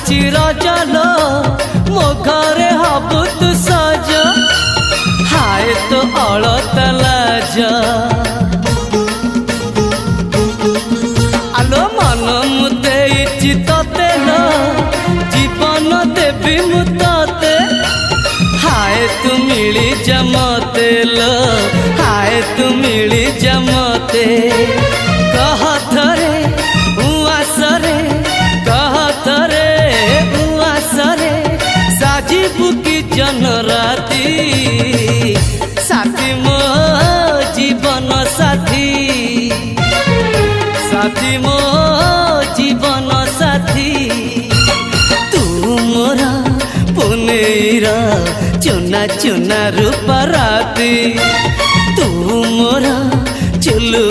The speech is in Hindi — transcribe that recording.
आसुची रजलो मो घरे हबु तू सज हाय तो अलता लाज आलो मन मुते तते लो जीवन देवी मुते हाय तू मिली जमते लो हाय तू मिली जमते कह थरे उआसरे कह थरे उआसरे साजिबु की जन राती साथी मो जीवन साथी साथी मो जीवन साथी तू मोरा पुनेरा चुना चुना रूप राती तू मोरा चुलु